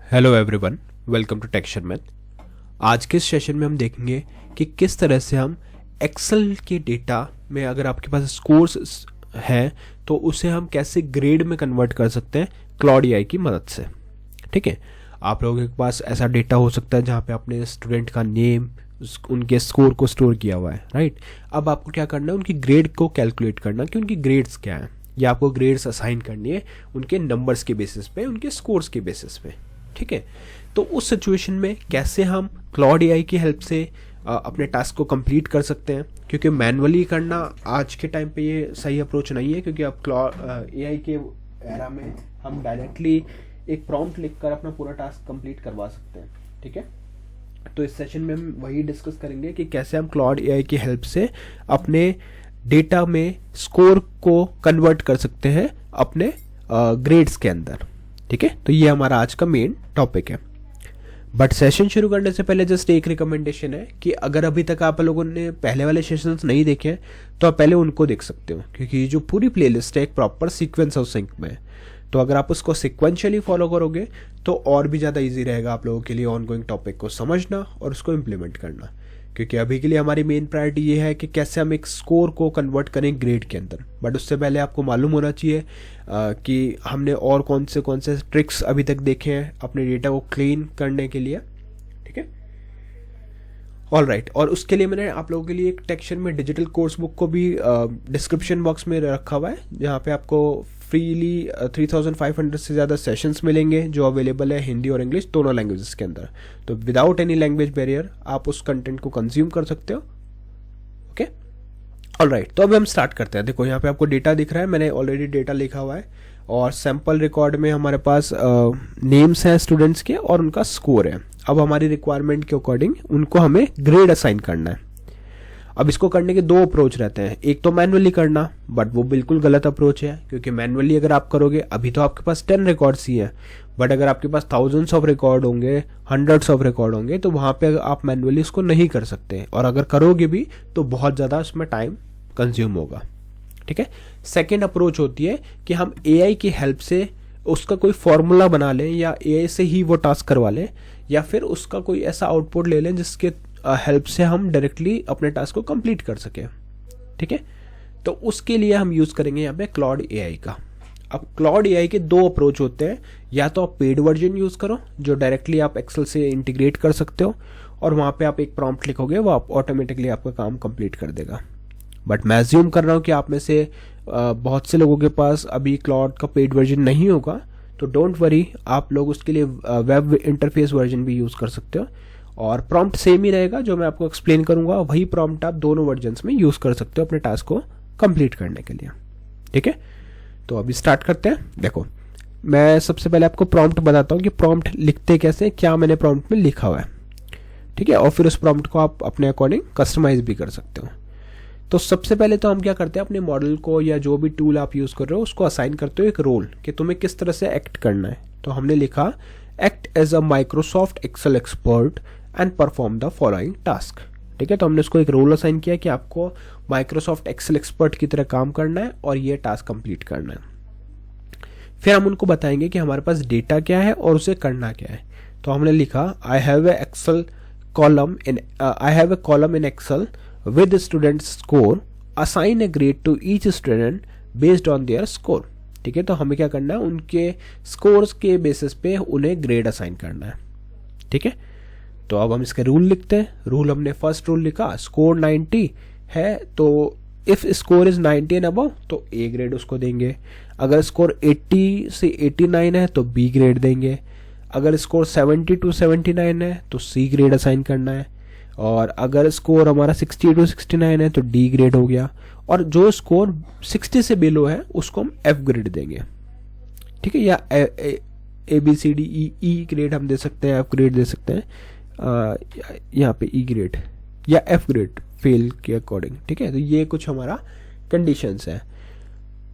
Hello everyone, welcome to टेक्शन math. आज के इस सेशन में हम देखेंगे कि किस तरह से हम एक्सेल के डेटा में अगर आपके पास स्कोर्स हैं तो उसे हम कैसे ग्रेड में कन्वर्ट कर सकते हैं क्लाउड एआई की मदद से। ठीक है, आप लोगों के पास ऐसा डेटा हो सकता है जहाँ पे आपने स्टूडेंट का नेम, उनके स्कोर को स्टोर किया हुआ है, राइट। अब आपको क्या करना है, उनकी ग्रेड को कैलकुलेट करना कि उनकी ग्रेड्स क्या हैं, या आपको ग्रेड्स असाइन करनी है उनके नंबर्स के बेसिस पे, उनके स्कोर्स के बेसिस पे। ठीक है, तो उस सिचुएशन में कैसे हम क्लाउड एआई की हेल्प से अपने टास्क को कंप्लीट कर सकते हैं, क्योंकि मैनुअली करना आज के टाइम पे ये सही अप्रोच नहीं है, क्योंकि अब क्लाउड एआई के एरा में हम डायरेक्टली एक प्रॉम्प्ट लिखकर अपना पूरा टास्क कंप्लीट करवा सकते हैं। ठीक है, तो इस सेशन में हम वही डिस्कस करेंगे कि कैसे हम क्लाउड एआई की हेल्प से अपने डेटा में स्कोर को कन्वर्ट कर सकते हैं अपने ग्रेड्स के अंदर। ठीक है, तो ये हमारा आज का मेन टॉपिक है। बट सेशन शुरू करने से पहले जस्ट एक रिकमेंडेशन है कि अगर अभी तक आप लोगों ने पहले वाले सेशंस नहीं देखे हैं तो आप पहले उनको देख सकते हो, क्योंकि ये जो पूरी प्लेलिस्ट है एक प्रॉपर सीक्वेंस ऑफ सिंक में है। तो अगर आप उसको सिक्वेंशियली फॉलो करोगे तो और भी ज़्यादा ईजी रहेगा आप लोगों के लिए ऑनगोइंग टॉपिक को समझना और उसको इम्प्लीमेंट करना, क्योंकि अभी के लिए हमारी मेन प्रायोरिटी ये है कि कैसे हम एक स्कोर को कन्वर्ट करें ग्रेड के अंदर। बट उससे पहले आपको मालूम होना चाहिए कि हमने और कौन से ट्रिक्स अभी तक देखे हैं अपने डेटा को क्लीन करने के लिए। ठीक है, ऑल राइट। और उसके लिए मैंने आप लोगों के लिए एक टेक्शन में डिजिटल कोर्स बुक को भी डिस्क्रिप्शन बॉक्स में रखा हुआ है, जहाँ पे आपको फ्रीली 3500 से ज़्यादा सेशंस मिलेंगे जो अवेलेबल है हिंदी और इंग्लिश दोनों लैंग्वेजेस के अंदर। तो विदाउट एनी लैंग्वेज बैरियर आप उस कंटेंट को कंज्यूम कर सकते हो। Okay, all right. तो अब हम स्टार्ट करते हैं। देखो यहाँ पे आपको डेटा दिख रहा है, मैंने ऑलरेडी डेटा लिखा हुआ है और सैम्पल रिकॉर्ड में हमारे पास नेम्स हैं स्टूडेंट्स के और उनका स्कोर है। अब हमारी रिक्वायरमेंट के अकॉर्डिंग उनको हमें ग्रेड असाइन करना है। अब इसको करने के दो अप्रोच रहते हैं, एक तो मैनुअली करना, बट वो बिल्कुल गलत अप्रोच है, क्योंकि मैनुअली अगर आप करोगे, अभी तो आपके पास 10 रिकॉर्ड्स ही है, बट अगर आपके पास थाउजेंड्स ऑफ रिकॉर्ड होंगे, हंड्रेड्स ऑफ रिकॉर्ड होंगे, तो वहाँ पे आप मैनुअली इसको नहीं कर सकते, और अगर करोगे भी तो बहुत ज़्यादा उसमें टाइम कंज्यूम होगा। ठीक है, सेकेंड अप्रोच होती है कि हम एआई की हेल्प से उसका कोई फॉर्मूला बना लें या एआई से ही वो टास्क करवा लें, या फिर उसका कोई ऐसा आउटपुट ले लें जिसके हेल्प से हम डायरेक्टली अपने टास्क को कंप्लीट कर सकें। ठीक है, तो उसके लिए हम यूज करेंगे यहाँ पे क्लाउड एआई का। अब क्लाउड एआई के दो अप्रोच होते हैं, या तो आप पेड वर्जन यूज करो जो डायरेक्टली आप एक्सेल से इंटीग्रेट कर सकते हो और वहाँ पे आप एक प्रॉम्प्ट लिखोगे, वो आप ऑटोमेटिकली आपका काम कंप्लीट कर देगा। बट मैं अज्यूम कर रहा हूँ कि आप में से बहुत से लोगों के पास अभी क्लाउड का पेड वर्जन नहीं होगा, तो डोंट वरी, आप लोग उसके लिए वेब इंटरफेस वर्जन भी यूज कर सकते हो और प्रॉम्प्ट सेम ही रहेगा। जो मैं आपको एक्सप्लेन करूंगा वही प्रॉम्प्ट आप दोनों वर्जन्स में यूज कर सकते हो अपने टास्क को कंप्लीट करने के लिए। ठीक है, तो अभी स्टार्ट करते हैं। देखो, मैं सबसे पहले आपको प्रॉम्प्ट बताता हूँ कि प्रॉम्प्ट लिखते कैसे, क्या मैंने प्रॉम्प्ट में लिखा हुआ है। ठीक है, और फिर उस प्रॉम्प्ट को आप अपने अकॉर्डिंग कस्टमाइज भी कर सकते हो। तो सबसे पहले तो हम क्या करते हैं, अपने मॉडल को या जो भी टूल आप यूज कर रहे हो उसको असाइन करते हो एक रोल कि तुम्हें किस तरह से एक्ट करना है। तो हमने लिखा act as a Microsoft Excel expert and perform the following task. ठीक है, तो हमने उसको एक रोल असाइन किया कि आपको माइक्रोसॉफ्ट एक्सेल एक्सपर्ट की तरह काम करना है और ये टास्क कंप्लीट करना है। फिर हम उनको बताएंगे कि हमारे पास डेटा क्या है और उसे करना क्या है। तो हमने लिखा I have a column in Excel with student score, assign a grade to each student based on their score। ठीक है, तो हमें क्या करना है, उनके स्कोर्स के बेसिस पे उन्हें ग्रेड असाइन करना है। ठीक है, तो अब हम इसके रूल लिखते हैं। रूल हमने फर्स्ट रूल लिखा, स्कोर 90 है तो if score is 90 and above तो ए ग्रेड उसको देंगे। अगर स्कोर 80 से 89 है तो बी ग्रेड देंगे। अगर स्कोर 70 to 79 है तो सी ग्रेड असाइन करना है। और अगर स्कोर हमारा 60 to 69 है तो डी ग्रेड हो गया, और जो स्कोर 60 से बिलो है उसको हम एफ ग्रेड देंगे। ठीक है, या A B C D E grade हम दे सकते हैं, एफ ग्रेड दे सकते हैं, यहाँ पे ई ग्रेड या एफ ग्रेड फेल के अकॉर्डिंग। ठीक है, तो ये कुछ हमारा कंडीशंस है।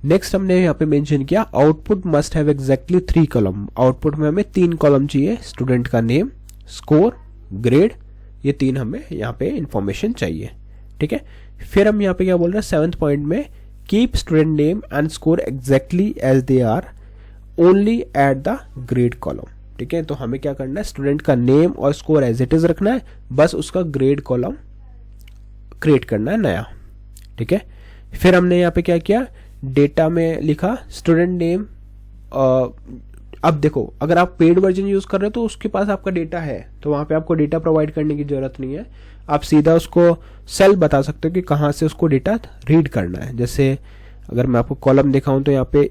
नेक्स्ट हमने यहाँ पे मेंशन किया output must have exactly 3 column. Output में हमें 3 कॉलम चाहिए, स्टूडेंट का नेम, स्कोर, ग्रेड, ये 3 हमें यहाँ पे इंफॉर्मेशन चाहिए। ठीक है, फिर हम यहाँ पे क्या बोल रहे हैं, 7th पॉइंट में keep student name and score exactly as they are only at the grade column. ठीक है। तो हमें क्या करना है, स्टूडेंट का नेम और स्कोर एज इट इज रखना है, बस उसका ग्रेड कॉलम क्रिएट करना है नया, ठीक है। फिर हमने यहाँ पे क्या किया, डेटा में लिखा स्टूडेंट नेम। अब देखो, अगर आप पेड वर्जन यूज कर रहे हो तो उसके पास आपका डेटा है, तो वहां पे आपको डेटा प्रोवाइड करने की जरूरत नहीं है। आप सीधा उसको सेल बता सकते हो कि कहाँ से उसको डेटा रीड करना है। जैसे अगर मैं आपको कॉलम दिखाऊं तो यहाँ पे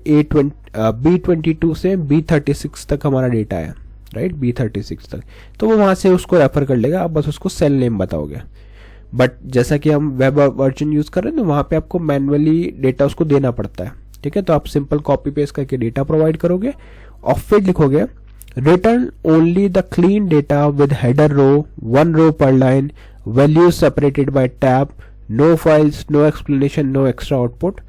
B22 से B36 तक हमारा डेटा है, राइट, B36 तक, तो वो वहां से उसको रेफर कर लेगा। आप बस उसको सेल नेम बताओगे। बट जैसा कि हम वेब वर्जन यूज कर रहे हैं तो वहां पे आपको मैनुअली डेटा उसको देना पड़ता है, ठीक है। तो आप सिंपल कॉपी पेस्ट करके डेटा प्रोवाइड करोगे और फिर लिखोगे return only the clean data with header row, 1 row per line, values separated by tab, no files, no explanation, no extra output।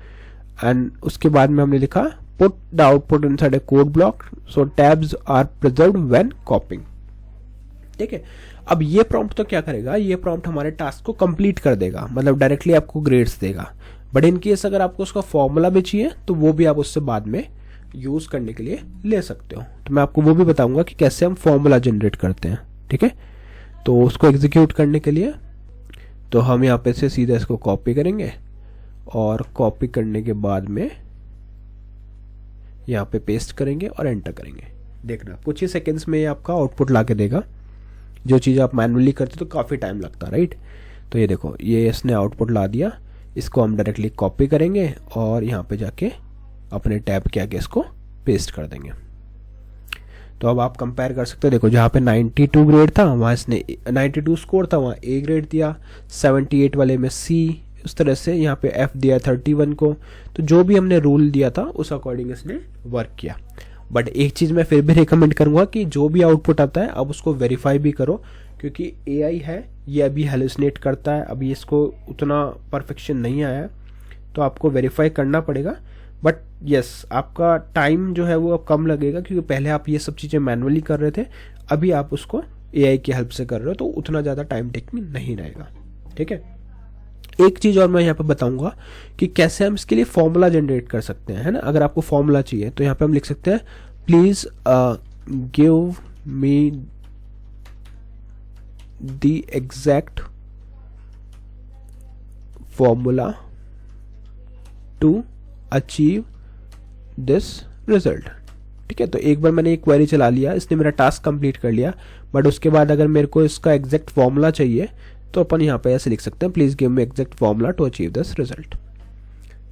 And उसके बाद में हमने लिखा put the output inside a code block, so tabs are preserved when copying, ठीक है। अब ये prompt तो क्या करेगा, ये प्रॉम्प्ट हमारे टास्क को कंप्लीट कर देगा, मतलब डायरेक्टली आपको ग्रेड्स देगा। बट इन केस अगर आपको उसका फॉर्मूला भी चाहिए तो वो भी आप उससे बाद में यूज करने के लिए ले सकते हो। तो मैं आपको वो भी बताऊंगा कि कैसे हम फॉर्मूला जनरेट करते हैं, ठीक है। तो उसको एग्जीक्यूट करने के लिए तो हम यहाँ पे से सीधा इसको कॉपी करेंगे और कॉपी करने के बाद में यहाँ पे पेस्ट करेंगे और एंटर करेंगे। देखना कुछ ही सेकंड्स में ये आपका आउटपुट ला के देगा। जो चीज़ आप मैनुअली करते तो काफ़ी टाइम लगता, राइट। तो ये देखो, ये इसने आउटपुट ला दिया। इसको हम डायरेक्टली कॉपी करेंगे और यहाँ पे जाके अपने टैब के आगे इसको पेस्ट कर देंगे। तो अब आप कंपेयर कर सकते हो, देखो जहाँ पे 92 ग्रेड था वहाँ इसने 92 स्कोर था वहाँ A ग्रेड दिया, 78 वाले में C, उस तरह से यहाँ पे F दिया 31 को। तो जो भी हमने रूल दिया था उस अकॉर्डिंग इसने वर्क किया। बट एक चीज़ मैं फिर भी रिकमेंड करूँगा कि जो भी आउटपुट आता है अब उसको वेरीफाई भी करो, क्योंकि AI है ये अभी हेलुसिनेट करता है, अभी इसको उतना परफेक्शन नहीं आया है, तो आपको वेरीफाई करना पड़ेगा। बट यस, आपका टाइम जो है वो अब कम लगेगा, क्योंकि पहले आप ये सब चीज़ें मैनुअली कर रहे थे, अभी आप उसको AI की हेल्प से कर रहे हो, तो उतना ज़्यादा टाइम टेकिंग नहीं रहेगा, ठीक है। एक चीज़ और मैं यहाँ पे बताऊंगा कि कैसे हम इसके लिए फॉर्मूला जनरेट कर सकते हैं, है ना। अगर आपको फॉर्मूला चाहिए तो यहाँ पे हम लिख सकते हैं please give me the exact formula to achieve this result, ठीक है। तो एक बार मैंने एक क्वेरी चला लिया, इसने मेरा टास्क कंप्लीट कर लिया। बट उसके बाद अगर मेरे को इसका एग्जैक्ट फॉर्मूला चाहिए तो अपन यहाँ पे ऐसे लिख सकते हैं please give me exact formula to achieve this result.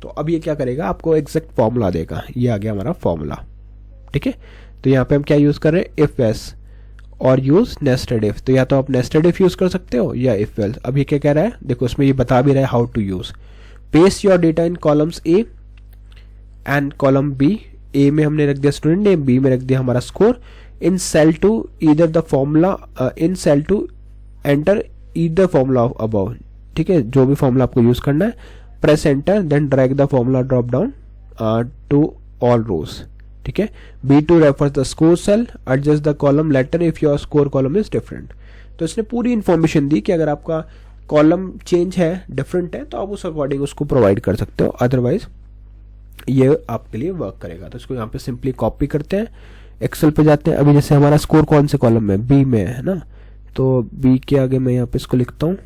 तो अब ये क्या करेगा, आपको एग्जैक्ट फॉर्मूला देगा। ये आ गया हमारा फॉर्मूला, ठीक है। तो यहाँ पे हम क्या यूज कर रहे हैं, इफ एस और यूज नेस्टेड इफ। तो या तो आप नेस्टेड इफ यूज कर सकते हो या इफ एल्स। अब ये क्या कह रहा है, देखो इसमें ये बता भी रहा है how to use. Paste your data in columns A and column B. A में हमने रख दिया स्टूडेंट नेम, बी में रख दिया हमारा score. In cell two either the formula, in cell two enter either formula above, ठीक है। जो भी फॉर्मूला आपको यूज करना है, press enter, then drag the formula drop down to all rows, ठीक है। B2 refers the score cell, adjust the column letter if your score column is different. तो इसने पूरी इंफॉर्मेशन दी कि अगर आपका कॉलम चेंज है, डिफरेंट है, तो आप उस अकॉर्डिंग उसको प्रोवाइड कर सकते हो, अदरवाइज ये आपके लिए वर्क करेगा। तो इसको यहाँ पे सिंपली कॉपी करते हैं, एक्सेल पे जाते हैं। अभी जैसे हमारा स्कोर कौन से कॉलम में, बी में है ना, तो बी के आगे मैं यहाँ पे इसको लिखता हूँ।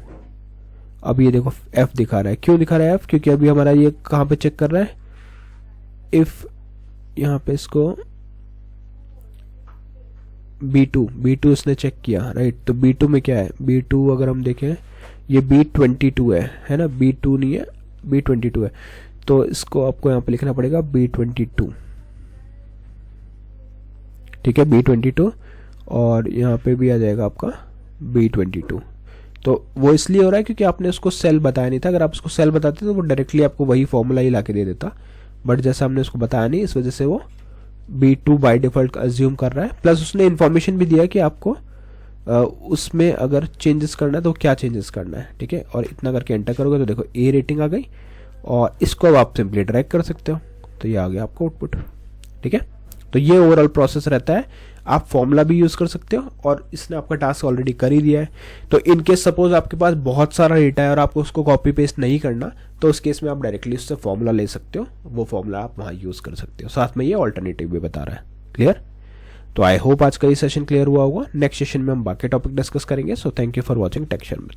अब ये देखो एफ दिखा रहा है, क्यों दिखा रहा है एफ, क्योंकि अभी हमारा ये कहाँ पे चेक कर रहा है, इफ यहाँ पे इसको B2 इसने चेक किया, राइट। तो B2 में क्या है, B2 अगर हम देखें ये B22 है ना, B2 नहीं है, B22 है। तो इसको आपको यहाँ पे लिखना पड़ेगा B22, ठीक है, B22। और यहाँ पे भी आ जाएगा आपका B22। तो वो इसलिए हो रहा है क्योंकि आपने उसको सेल बताया नहीं था। अगर आप उसको सेल बताते तो वो डायरेक्टली आपको वही फॉर्मूला ही ला के दे देता, बट जैसा हमने उसको बताया नहीं, इस वजह से वो B2 बाय डिफॉल्ट अज्यूम कर रहा है। प्लस उसने इन्फॉर्मेशन भी दिया कि आपको उसमें अगर चेंजेस करना है तो क्या चेंजेस करना है, ठीक है। और इतना करके एंटर करोगे तो देखो A रेटिंग आ गई, और इसको अब आप सिंपली ड्रैग कर सकते हो, तो ये आ गया आपका आउटपुट, ठीक है। तो ये ओवरऑल प्रोसेस रहता है। आप फॉर्मूला भी यूज कर सकते हो, और इसने आपका टास्क ऑलरेडी कर ही दिया है। तो इन केस सपोज आपके पास बहुत सारा डेटा है और आपको उसको कॉपी पेस्ट नहीं करना, तो उस केस में आप डायरेक्टली उससे फॉर्मूला ले सकते हो, वो फॉर्मूला आप वहाँ यूज कर सकते हो। साथ में ये ऑल्टरनेटिव भी बता रहा है, क्लियर। तो आई होप आज का ये सेशन क्लियर हुआ होगा। नेक्स्ट सेशन में हम बाकी टॉपिक डिस्कस करेंगे। So thank you for watching Tech Share में।